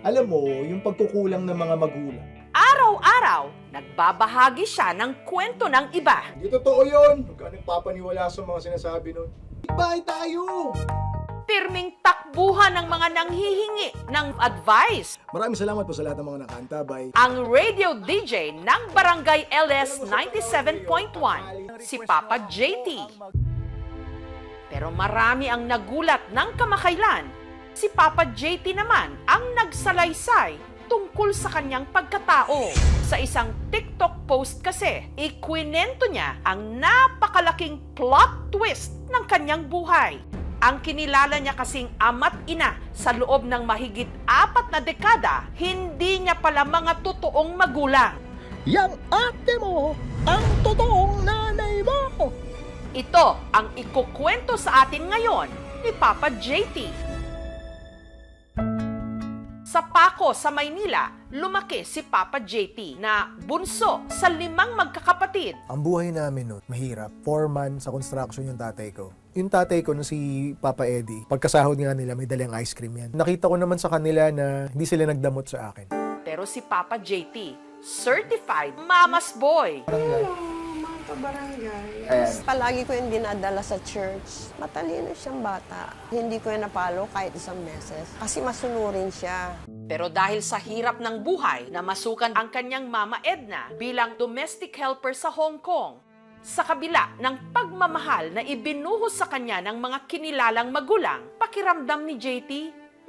Alam mo, yung pagkukulang ng mga magulang. Araw-araw, nagbabahagi siya ng kwento ng iba. Hindi totoo yun. Huwag ka nagpapaniwala sa mga sinasabi nun. Bahay tayo! Pirming takbuhan ng mga nanghihingi ng advice. Maraming salamat po sa lahat ng mga nakaantabay. Ang radio DJ ng Barangay LS 97.1, si Papa JT. Pero marami ang nagulat ng kamakailan. Si Papa JT naman ang nagsalaysay tungkol sa kanyang pagkatao. Sa isang TikTok post kasi, ikwinento niya ang napakalaking plot twist ng kanyang buhay. Ang kinilala niya kasing ama't ina sa loob ng mahigit 4 na dekada, hindi niya pala mga totoong magulang. Yang ate mo ang totoong nanay mo. Ito ang ikukwento sa atin ngayon ni Papa JT. Sa Paco, sa Maynila, lumaki si Papa JT na bunso sa 5 magkakapatid. Ang buhay namin noon, mahirap. Foreman sa construction yung tatay ko. Yung tatay ko na si Papa Eddie, pagkasahod nga nila, may dalang ice cream yan. Nakita ko naman sa kanila na hindi sila nagdamot sa akin. Pero si Papa JT, certified mama's boy. Barangay. Palagi ko yung dinadala sa church. Matalino siyang bata. Hindi ko yung napalo kahit isang beses. Kasi masunurin siya. Pero dahil sa hirap ng buhay, namasukan ang kanyang mama Edna bilang domestic helper sa Hong Kong. Sa kabila ng pagmamahal na ibinuhos sa kanya ng mga kinilalang magulang, pakiramdam ni JT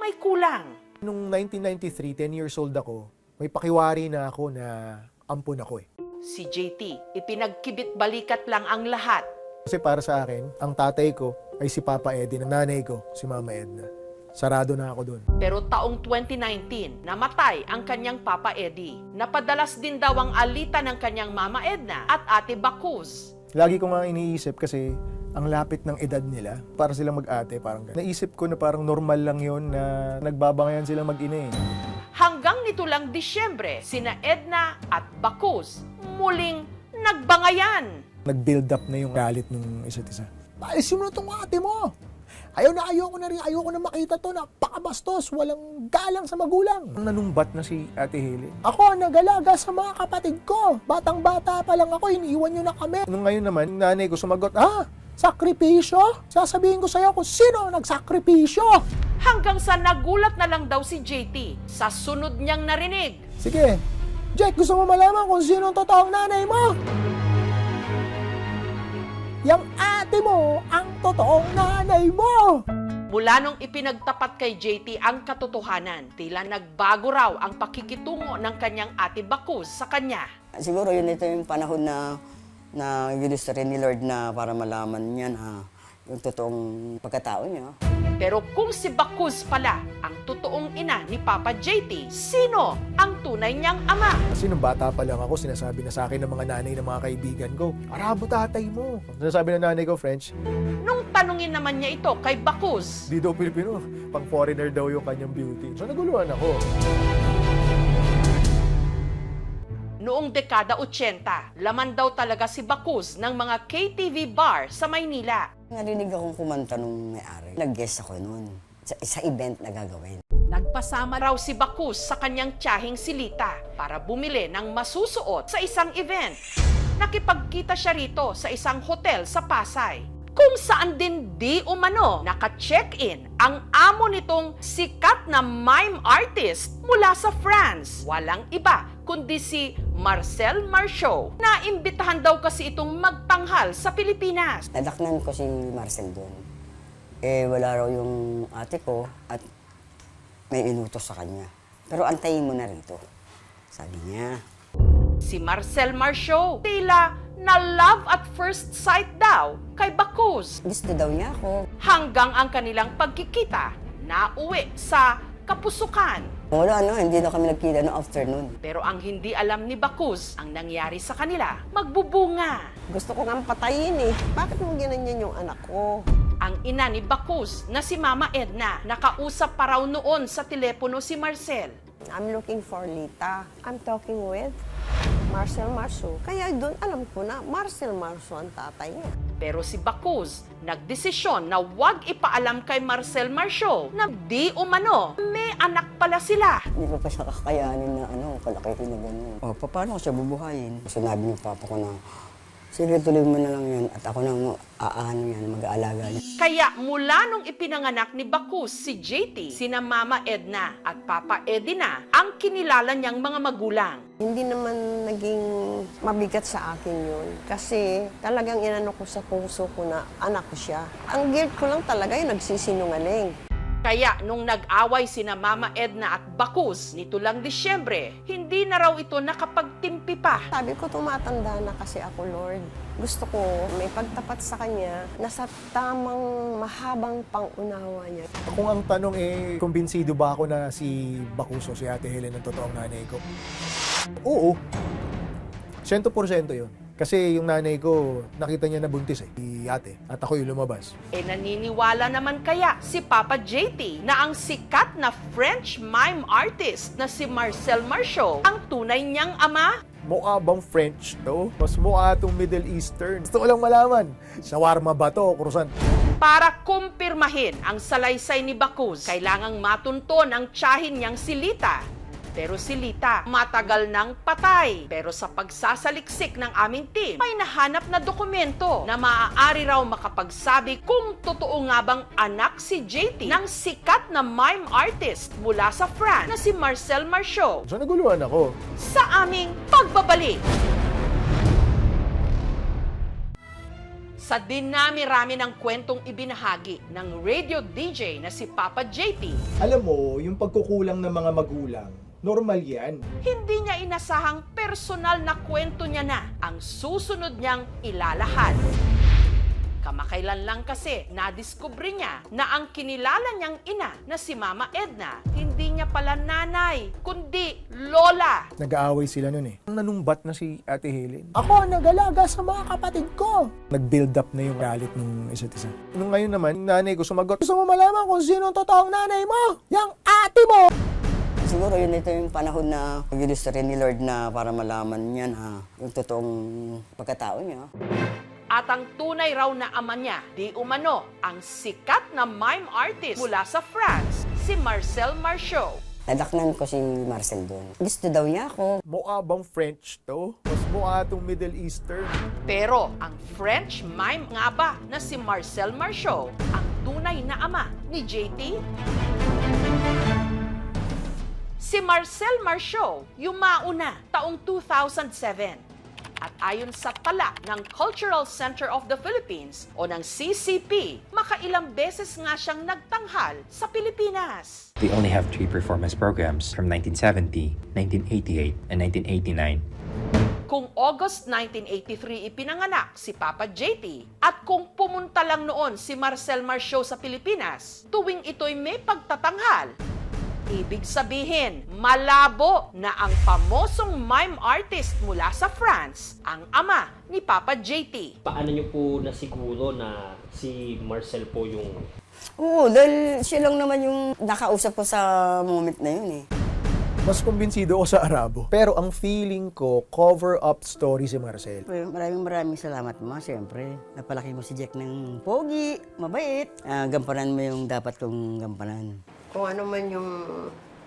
may kulang. Noong 1993, 10 years old ako, may pakiwari na ako na ampun ako eh. Si JT, ipinagkibit balikat lang ang lahat. Kasi para sa akin, ang tatay ko ay si Papa Eddie, ang nanay ko si Mama Edna. Sarado na ako dun. Pero taong 2019, namatay ang kanyang Papa Eddie. Napadalas din daw ang alita ng kanyang Mama Edna at Ate Bacuz. Lagi ko nga iniisip kasi ang lapit ng edad nila, para silang mag-ate, parang ganun. Naisip ko na parang normal lang yon na nagbabangayan silang mag-ina eh. Hanggang nito lang Disyembre, sina Edna at Bacuz muling nagbangayan. Nag-build up na yung galit ng isa't isa. Paalisin mo na itong ate mo! Ayoko na makita to, napakabastos, walang galang sa magulang. Nanumbat na si Ate Heli. Ako ang nag-alaga sa mga kapatid ko. Batang-bata pa lang ako, iniiwan nyo na kami. Nung ngayon naman, yung nanay ko sumagot, sakripisyo? Sasabihin ko sa'yo kung sino ang nagsakripisyo. Hanggang sa nagulat na lang daw si JT sa sunod niyang narinig. Sige, Jack, gusto mo malaman kung sino ang totoong nanay mo? Yang ate mo ang totoong nanay mo! Mula nung ipinagtapat kay JT ang katotohanan, tila nagbago raw ang pakikitungo ng kanyang Ate Bacuz sa kanya. Siguro yun ito yung panahon na ginusto rin ni Lord na para malaman niya na yung totoong pagkatao niya. Pero kung si Bacuz pala ang totoong ina ni Papa JT, sino ang tunay niyang ama? Kasi nung bata pa lang ako, sinasabi na sa akin ng mga nanay ng mga kaibigan ko, Arabo tatay mo. Sinasabi ng nanay ko, French, Nung tanungin naman niya ito kay Bacuz, di daw Pilipino, pang foreigner daw yung kanyang beauty. So naguluhan ako. noong dekada 80, laman daw talaga si Bacuz ng mga KTV bar sa Maynila. Narinig akong kumanta nung may-ari. Nag-guest ako noon sa event na gagawin. Nagpasama raw si Bacuz sa kanyang tiyahing si Lita para bumili ng masusuot sa isang event. Nakipagkita siya rito sa isang hotel sa Pasay, kung saan din di umano naka-check-in ang amo nitong sikat na mime artist mula sa France. Walang iba kundi si Marcel Marceau, na imbitahan daw kasi itong magtanghal sa Pilipinas. Nadaknan ko si Marcel doon. Eh, wala raw yung ate ko at may inutos sa kanya. Pero antayin mo na rito, sabi niya. Si Marcel Marceau, tila na love at first sight daw kay Bacuz. Gusto daw niya ako. Hanggang ang kanilang pagkikita na uwi sa kapusukan. Wala, hindi na kami nagkita no afternoon. Pero ang hindi alam ni Bacuz, ang nangyari sa kanila, magbubunga. Gusto ko nga patayin eh. Bakit mo ginanyan yung anak ko? Ang ina ni Bacuz na si Mama Edna, nakausap pa raw noon sa telepono si Marcel. I'm looking for Lita. I'm talking with Marcel Marceau. Kaya doon alam ko na Marcel Marceau ang tatay niya. Pero si Bacuz nagdesisyon na huwag ipaalam kay Marcel Marcio na di umano may anak pala sila. Hindi ko pa siya kakayanin na kalaki na gano'n. Paano ko siya bubuhayin? Sinabi ng papa ko na, sige, tuloy mo na lang yan at ako nang mag-aalaga niya. Kaya mula nung ipinanganak ni Bacuz si JT, sina Mama Edna at Papa Eddie na ang kinilala niyang mga magulang. Hindi naman naging mabigat sa akin yun. Kasi talagang inano ko sa puso ko na anak ko siya. Ang guilt ko lang talaga yung nagsisinungaling. Kaya nung nag-away sina Mama Edna at Bacuz nito lang Disyembre, hindi na raw ito nakapagtimpi pa. Sabi ko, tumatanda na kasi ako, Lord. Gusto ko may pagtapat sa Kanya na sa tamang mahabang pangunawa niya. Kung ang tanong kumbinsido ba ako na si Bacuz o si Ate Helen ang totoong nanay ko? Oo. 100% yun. Kasi yung nanay ko, nakita niya na buntis si ate. At ako yung lumabas. Naniniwala naman kaya si Papa JT na ang sikat na French mime artist na si Marcel Marcio ang tunay niyang ama? Mukha bang French to? Mas mukha itong Middle Eastern. Gusto ko lang malaman, shawarma ba to o croissant? Para kumpirmahin ang salaysay ni Bacuz, kailangang matunton ang tiyahin niyang si Lita. Pero si Lita, matagal nang patay. Pero sa pagsasaliksik ng aming team, may nahanap na dokumento na maaari raw makapagsabi kung totoo nga bang anak si JT ng sikat na mime artist mula sa France na si Marcel Marcio. So naguluhan ako. Sa aming pagbabalik. Sa dinami-rami ng kwentong ibinahagi ng radio DJ na si Papa JT, Alam mo, yung pagkukulang ng mga magulang, normal yan. hindi niya inasahang personal na kwento niya na ang susunod niyang ilalahad. Kamakailan lang kasi nadiskubre niya na ang kinilala niyang ina na si Mama Edna, hindi niya pala nanay, kundi lola. Nag-aaway sila nun Nanumbat na si Ate Helen. Ako ang nag-alaga sa mga kapatid ko. Nag-build up na yung galit ng isa't isa. Nung ngayon naman, yung nanay ko sumagot, gusto mo malaman kung sino ang totoong nanay mo? Yang ate mo! Siguro yun ito yung panahon na nag-gusto rin ni Lord na para malaman niya na yung totoong pagkatao niya. At ang tunay raw na ama niya, di umano, ang sikat na mime artist mula sa France, si Marcel Marcio. Nadaknan ko si Marcel doon. Gusto daw niya ako. Mukha bang French to? Mas mukha itong Middle Eastern. Pero ang French mime nga ba na si Marcel Marcio ang tunay na ama ni JT? Si Marcel Marcio yumauna taong 2007. At ayon sa tala ng Cultural Center of the Philippines o ng CCP, makailang beses nga siyang nagtanghal sa Pilipinas. We only have 3 performance programs from 1970, 1988, and 1989. Kung August 1983 ipinanganak si Papa JT at kung pumunta lang noon si Marcel Marcio sa Pilipinas, tuwing ito'y may pagtatanghal, ibig sabihin, malabo na ang pamosong mime artist mula sa France ang ama ni Papa JT. Paano niyo po nasiguro na si Marcel po yung... Oo, dahil siya lang naman yung nakausap ko sa moment na yun Mas kumbinsido ako sa Arabo. Pero ang feeling ko, cover-up story si Marcel. Maraming salamat mo, siyempre. Napalaki mo si Jack ng pogi, mabait. Gampanan mo yung dapat kong gampanan. Kung ano man yung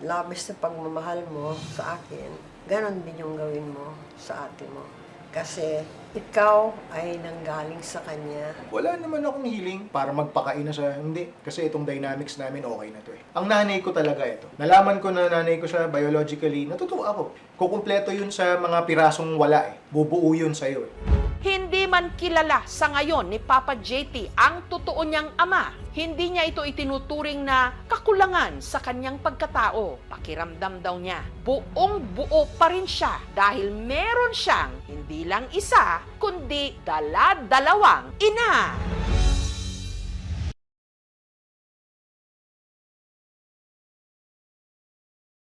labis na pagmamahal mo sa akin, ganon din yung gawin mo sa ate mo. Kasi ikaw ay nanggaling sa kanya. Wala naman akong hiling para magpakain na siya. Hindi. Kasi itong dynamics namin okay na to Ang nanay ko talaga ito. Nalaman ko na nanay ko siya biologically. Natutuwa ako. Kukumpleto yun sa mga pirasong wala Bubuo yun sa'yo Hindi man kilala sa ngayon ni Papa JT ang totoo niyang ama, hindi niya ito itinuturing na kakulangan sa kanyang pagkatao. Pakiramdam daw niya, buong buo pa rin siya dahil meron siyang hindi lang isa, kundi dala-dalawang ina.